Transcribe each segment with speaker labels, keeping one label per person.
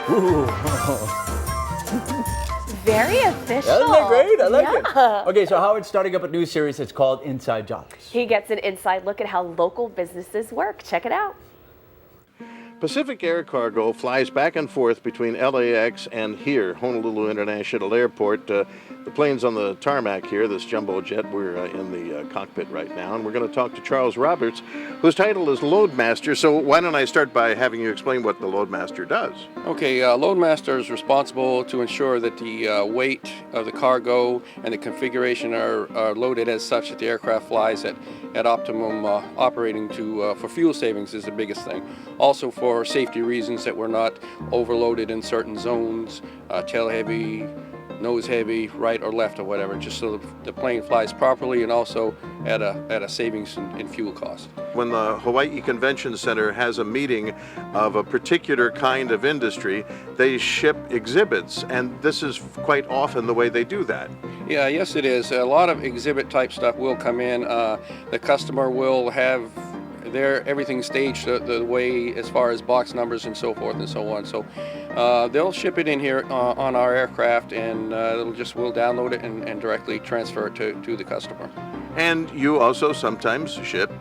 Speaker 1: Ooh.
Speaker 2: Very official.
Speaker 1: Isn't that great? I like it.
Speaker 2: Yeah.
Speaker 1: Okay, so Howard's starting up a new series that's called Inside Jobs.
Speaker 2: He gets an inside look at how local businesses work. Check it out.
Speaker 3: Pacific Air Cargo flies back and forth between LAX and here, Honolulu International Airport. The plane's on the tarmac here, this jumbo jet. We're in the cockpit right now, and we're going to talk to Charles Roberts, whose title is Loadmaster. So why don't I start by having you explain what the Loadmaster does?
Speaker 4: Okay, Loadmaster is responsible to ensure that the weight of the cargo and the configuration are loaded as such that the aircraft flies at optimum operating for fuel savings is the biggest thing. Also for safety reasons that we're not overloaded in certain zones, tail heavy, nose heavy, right or left or whatever, just so the plane flies properly and also at a savings in fuel cost.
Speaker 3: When the Hawaii Convention Center has a meeting of a particular kind of industry, they ship exhibits, and this is quite often the way they do that.
Speaker 4: Yeah, yes it is. A lot of exhibit type stuff will come in. The customer will have everything staged the way as far as box numbers and so forth and so on. So they'll ship it in here on our aircraft, and we'll download it and directly transfer it to the customer.
Speaker 3: And you also sometimes ship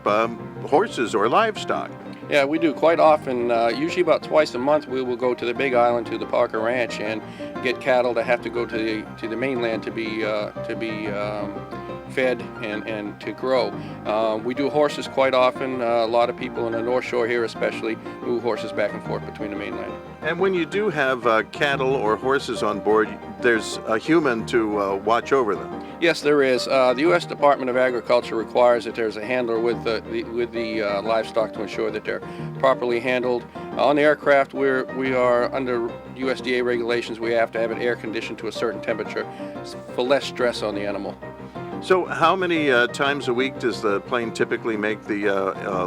Speaker 3: horses or livestock.
Speaker 4: Yeah, we do quite often. Usually about twice a month we will go to the Big Island to the Parker Ranch and get cattle that have to go to the mainland to be fed and to grow. We do horses quite often. A lot of people in the North Shore here especially move horses back and forth between the mainland.
Speaker 3: And when you do have cattle or horses on board, there's a human to watch over them.
Speaker 4: Yes, there is. The U.S. Department of Agriculture requires that there's a handler with the livestock to ensure that they're properly handled. On the aircraft, we are under USDA regulations. We have to have it air conditioned to a certain temperature for less stress on the animal.
Speaker 3: So how many times a week does the plane typically make the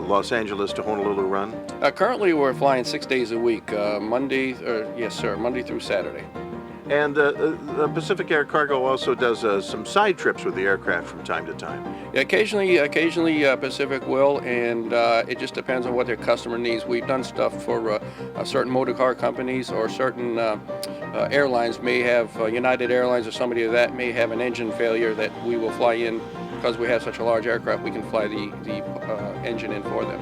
Speaker 3: Los Angeles to Honolulu run?
Speaker 4: Currently we're flying 6 days a week, Monday through Saturday.
Speaker 3: And Pacific Air Cargo also does some side trips with the aircraft from time to time.
Speaker 4: Yeah, occasionally Pacific will, and it just depends on what their customer needs. We've done stuff for certain motor car companies or certain airlines may have, United Airlines or somebody of that may have an engine failure that we will fly in. Because we have such a large aircraft, we can fly the engine in for them.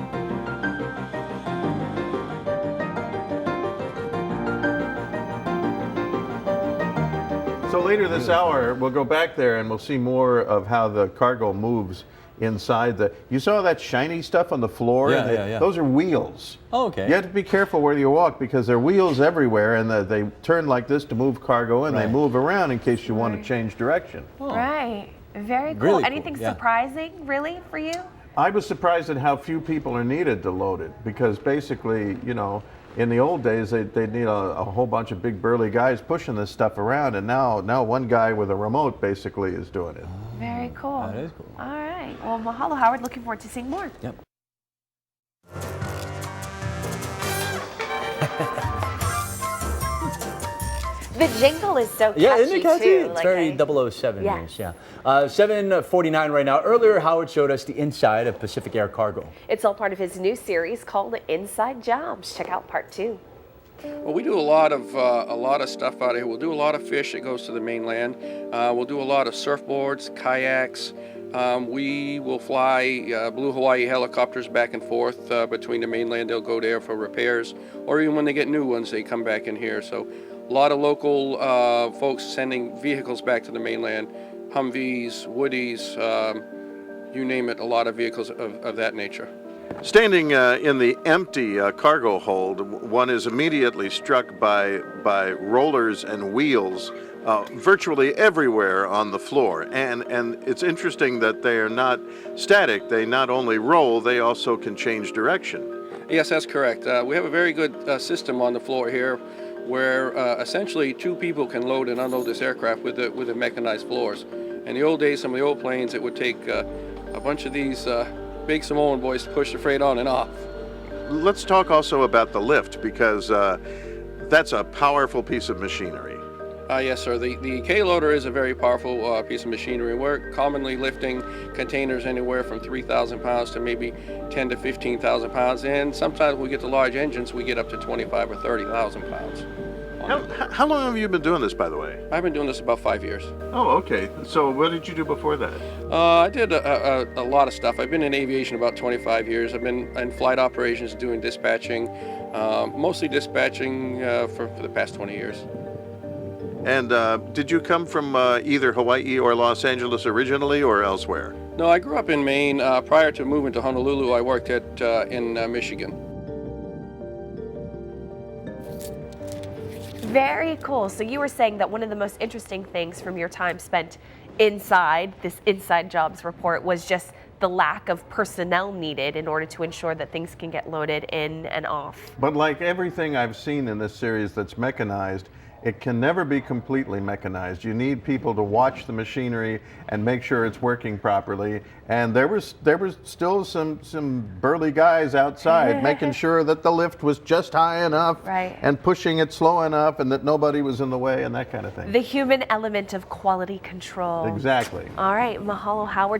Speaker 3: So later this hour, we'll go back there and we'll see more of how the cargo moves inside the... You saw that shiny stuff on the floor?
Speaker 1: Yeah.
Speaker 3: Those are wheels.
Speaker 1: Oh, okay.
Speaker 3: You have to be careful where you walk because there are wheels everywhere, and they turn like this to move cargo, and they move around in case you want to change direction.
Speaker 1: Oh.
Speaker 2: Right. Very cool.
Speaker 1: Really
Speaker 2: Anything
Speaker 1: cool, yeah.
Speaker 2: surprising, really, for you?
Speaker 3: I was surprised at how few people are needed to load it because basically, you know, in the old days, they'd need a whole bunch of big burly guys pushing this stuff around, and now one guy with a remote basically is doing it.
Speaker 2: Very cool.
Speaker 1: That is cool.
Speaker 2: All right. Well, mahalo, Howard. Looking forward to seeing more.
Speaker 1: Yep.
Speaker 2: The jingle is so catchy,
Speaker 1: Yeah, isn't it catchy?
Speaker 2: too.
Speaker 1: It's very 007
Speaker 2: Yes.
Speaker 1: news, yeah. 7:49 right now. Earlier, Howard showed us the inside of Pacific Air Cargo.
Speaker 2: It's all part of his new series called Inside Jobs. Check out part 2.
Speaker 4: Well, we do a lot of stuff out here. We'll do a lot of fish that goes to the mainland. We'll do a lot of surfboards, kayaks. We will fly Blue Hawaii helicopters back and forth between the mainland. They'll go there for repairs, or even when they get new ones, they come back in here. So a lot of local folks sending vehicles back to the mainland, Humvees, Woodies, you name it, a lot of vehicles of that nature.
Speaker 3: Standing in the empty cargo hold, one is immediately struck by rollers and wheels virtually everywhere on the floor. And it's interesting that they are not static. They not only roll, they also can change direction.
Speaker 4: Yes, that's correct. We have a very good system on the floor here where essentially two people can load and unload this aircraft with the mechanized floors. In the old days, some of the old planes, it would take a bunch of these big Samoan boys to push the freight on and off.
Speaker 3: Let's talk also about the lift because that's a powerful piece of machinery.
Speaker 4: Yes, sir. The K-loader is a very powerful piece of machinery. We're commonly lifting containers anywhere from 3,000 pounds to maybe 10 to 15,000 pounds. And sometimes we get the large engines, we get up to 25 or 30,000 pounds.
Speaker 3: How long have you been doing this, by the way?
Speaker 4: I've been doing this about 5 years.
Speaker 3: Oh, okay. So what did you do before that?
Speaker 4: I did a lot of stuff. I've been in aviation about 25 years. I've been in flight operations doing dispatching, mostly dispatching for the past 20 years.
Speaker 3: And did you come from either Hawaii or Los Angeles originally or elsewhere?
Speaker 4: No, I grew up in Maine. Prior to moving to Honolulu, I worked in Michigan.
Speaker 2: Very cool. So you were saying that one of the most interesting things from your time spent inside this Inside Jobs report was just the lack of personnel needed in order to ensure that things can get loaded in and off.
Speaker 5: But like everything I've seen in this series that's mechanized, it can never be completely mechanized. You need people to watch the machinery and make sure it's working properly. And there was still some burly guys outside making sure that the lift was just high enough and pushing it slow enough and that nobody was in the way and that kind of thing.
Speaker 2: The human element of quality control.
Speaker 5: Exactly.
Speaker 2: All right, mahalo, Howard.